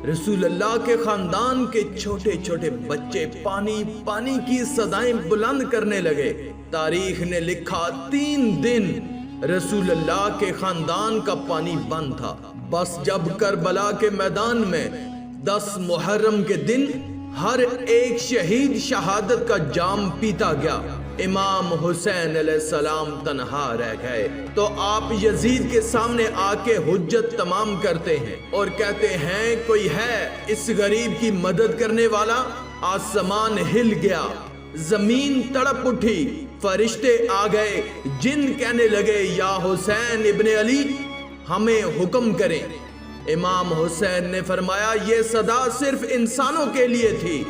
رسول اللہ کے خاندان کے چھوٹے چھوٹے بچے پانی پانی کی صدائیں بلند کرنے لگے۔ تاریخ نے لکھا 3 دن رسول اللہ کے خاندان کا پانی بند تھا۔ بس جب کربلا کے میدان میں 10 محرم کے دن ہر ایک شہید شہادت کا جام پیتا گیا، امام حسین علیہ السلام تنہا رہ گئے، تو آپ یزید کے سامنے آ کے حجت تمام کرتے ہیں اور کہتے ہیں کوئی ہے اس غریب کی مدد کرنے والا؟ آسمان ہل گیا، زمین تڑپ اٹھی، فرشتے آ گئے، جن کہنے لگے یا حسین ابن علی ہمیں حکم کریں۔ امام حسین نے فرمایا یہ صدا صرف انسانوں کے لیے تھی،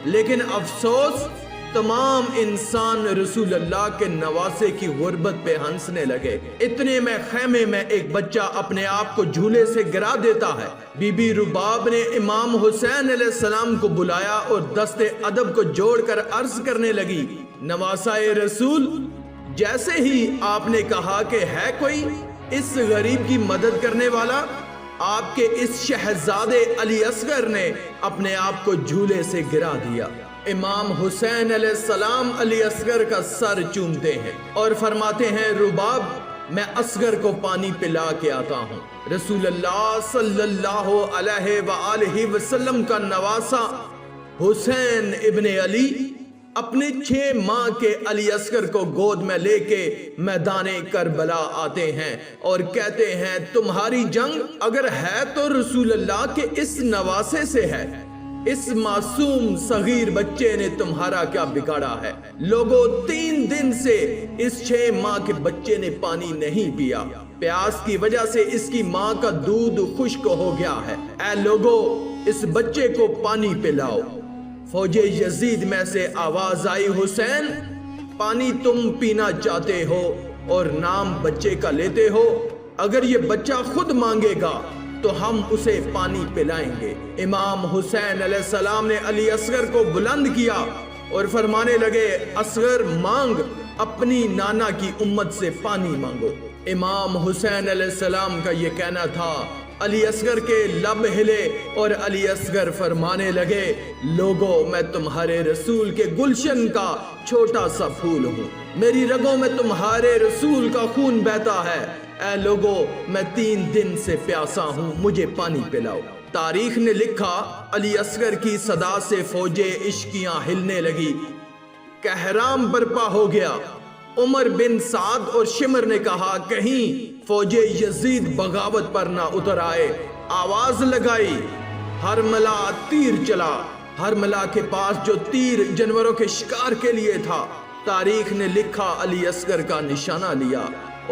لیکن افسوس تمام انسان رسول اللہ کے نواسے کی غربت پہ ہنسنے لگے۔ اتنے میں خیمے میں ایک بچہ اپنے آپ کو جھولے سے گرا دیتا ہے۔ بی بی رباب نے امام حسین علیہ السلام کو بلایا اور دست ادب کو جوڑ کر عرض کرنے لگی، نواسائے رسول، جیسے ہی آپ نے کہا کہ ہے کوئی اس غریب کی مدد کرنے والا، آپ کے اس شہزادے علی اصغر نے اپنے آپ کو جھولے سے گرا دیا۔ امام حسین علیہ السلام علی اصغر کا سر چومتے ہیں اور فرماتے ہیں رباب میں اصغر کو پانی پلا کے آتا ہوں۔ رسول اللہ صلی اللہ علیہ وآلہ وسلم کا نواسا حسین ابن علی اپنے 6 ماہ کے علی اصغر کو گود میں لے کے میدان کربلا آتے ہیں اور کہتے ہیں تمہاری جنگ اگر ہے تو رسول اللہ کے اس نواسے سے ہے، اس معصوم صغیر بچے نے تمہارا کیا بگاڑا ہے؟ لوگوں 3 دن سے اس 6 ماہ کے بچے نے پانی نہیں پیا، پیاس کی وجہ سے اس کی ماں کا دودھ خشک ہو گیا ہے، اے لوگوں اس بچے کو پانی پلاؤ۔ فوج یزید میں سے آواز آئی حسین پانی تم پینا چاہتے ہو اور نام بچے کا لیتے ہو، اگر یہ بچہ خود مانگے گا تو ہم اسے پانی پلائیں گے۔ امام حسین علیہ السلام نے علی اصغر کو بلند کیا اور فرمانے لگے اصغر مانگ، اپنی نانا کی امت سے پانی مانگو۔ امام حسین علیہ السلام کا یہ کہنا تھا، علی اصغر کے لب ہلے اور علی اصغر فرمانے لگے لوگوں میں تمہارے رسول کے گلشن کا چھوٹا سا پھول ہوں، میری رگوں میں تمہارے رسول کا خون بہتا ہے، اے لوگوں میں 3 دن سے پیاسا ہوں، مجھے پانی پلاؤ۔ تاریخ نے لکھا علی اصغر کی صدا سے فوجیں عشقیاں ہلنے لگی، کہرام برپا ہو گیا۔ عمر بن سعد اور شمر نے کہا کہیں فوج یزید بغاوت پر نہ اتر آئے، آواز لگائی، ہرملا تیر چلا۔ ہرملا کے پاس جو تیر جانوروں کے شکار کے لیے تھا، تاریخ نے لکھا علی اصغر کا نشانہ لیا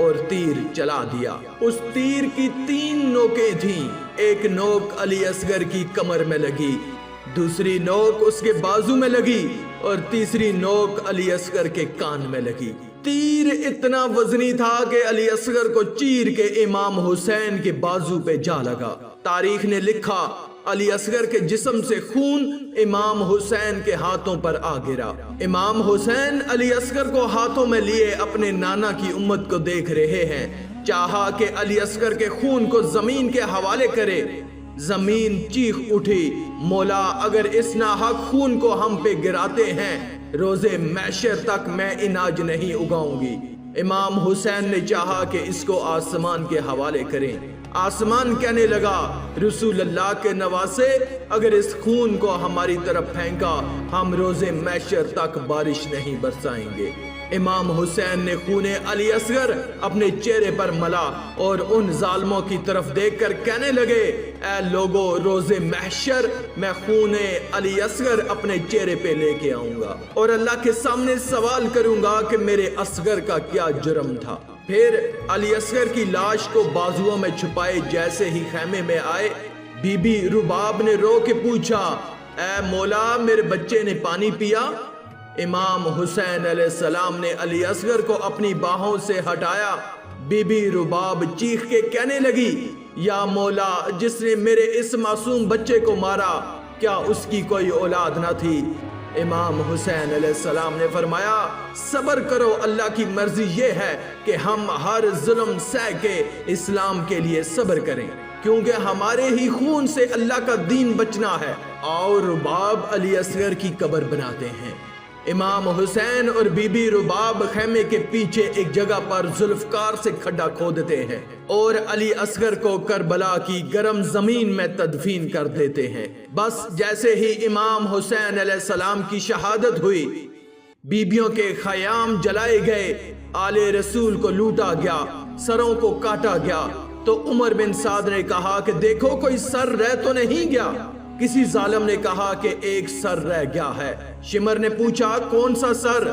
اور تیر چلا دیا۔ اس تیر کی 3 نوکیں تھیں، ایک نوک علی اصغر کی کمر میں لگی، دوسری نوک اس کے بازو میں لگی اور تیسری نوک علی اصغر کے کان میں لگی۔ تیر اتنا وزنی تھا کہ علی اصغر کو چیر کے امام حسین کے بازو پہ جا لگا۔ تاریخ نے لکھا علی اصغر کے جسم سے خون امام حسین کے ہاتھوں پر آ گرا۔ امام حسین علی اصغر کو ہاتھوں میں لیے اپنے نانا کی امت کو دیکھ رہے ہیں، چاہا کہ علی اصغر کے خون کو زمین کے حوالے کرے۔ زمین چیخ اٹھی، مولا اگر اس ناحق خون کو ہم پہ گراتے ہیں روز محشر تک میں اناج نہیں اگاؤں گی۔ امام حسین نے چاہا کہ اس کو آسمان کے حوالے کریں، آسمان کہنے لگا رسول اللہ کے نواسے اگر اس خون کو ہماری طرف پھینکا ہم روز محشر تک بارش نہیں برسائیں گے۔ امام حسین نے خون علی اصغر اپنے چہرے پر ملا اور ان ظالموں کی طرف دیکھ کر کہنے لگے اے لوگو روز محشر میں خون علی اصغر اپنے چہرے پہ لے کے آؤں گا اور اللہ کے سامنے سوال کروں گا کہ میرے اصغر کا کیا جرم تھا۔ پھر علی اصغر کی لاش کو بازوؤں میں چھپائے جیسے ہی خیمے میں آئے، بی بی رباب نے رو کے پوچھا اے مولا میرے بچے نے پانی پیا؟ امام حسین علیہ السلام نے علی اصغر کو اپنی باہوں سے ہٹایا۔ بی بی رباب چیخ کے کہنے لگی یا مولا جس نے میرے اس معصوم بچے کو مارا کیا اس کی کوئی اولاد نہ تھی؟ امام حسین علیہ السلام نے فرمایا صبر کرو، اللہ کی مرضی یہ ہے کہ ہم ہر ظلم سہ کے اسلام کے لیے صبر کریں۔ کیونکہ ہمارے ہی خون سے اللہ کا دین بچنا ہے۔ اور رباب علی اصغر کی قبر بناتے ہیں۔ امام حسین اور بی بی رباب خیمے کے پیچھے ایک جگہ پر ذوالفقار سے کھڈا کھودتے ہیں اور علی اصغر کو کربلا کی گرم زمین میں تدفین کر دیتے ہیں۔ بس جیسے ہی امام حسین علیہ السلام کی شہادت ہوئی، بیبیوں کے خیام جلائے گئے، آل رسول کو لوٹا گیا، سروں کو کاٹا گیا، تو عمر بن سعد نے کہا کہ دیکھو کوئی سر رہ تو نہیں گیا۔ کسی ظالم نے کہا کہ ایک سر رہ گیا ہے۔ شمر نے پوچھا کون سا سر؟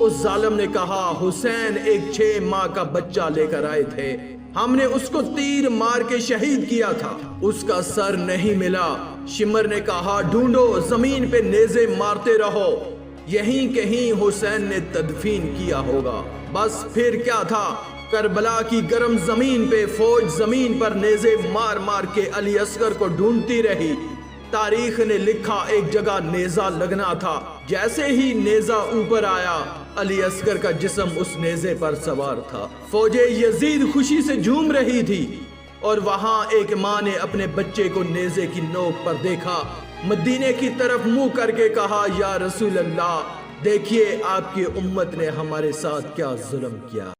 اس ظالم نے کہا حسین ایک 6 ماہ کا بچہ لے کر آئے تھے، ہم نے اس کو تیر مار کے شہید کیا تھا، اس کا سر نہیں ملا۔ شمر نے کہا ڈھونڈو، زمین پہ نیزے مارتے رہو، یہیں کہیں حسین نے تدفین کیا ہوگا۔ بس پھر کیا تھا، کربلا کی گرم زمین پہ فوج زمین پر نیزے مار مار کے علی اصغر کو ڈھونڈتی رہی۔ تاریخ نے لکھا ایک جگہ نیزہ لگنا تھا، جیسے ہی نیزہ اوپر آیا علی اصغر کا جسم اس نیزے پر سوار تھا۔ فوج یزید خوشی سے جھوم رہی تھی اور وہاں ایک ماں نے اپنے بچے کو نیزے کی نوک پر دیکھا، مدینے کی طرف منہ کر کے کہا یا رسول اللہ، دیکھیے آپ کی امت نے ہمارے ساتھ کیا ظلم کیا۔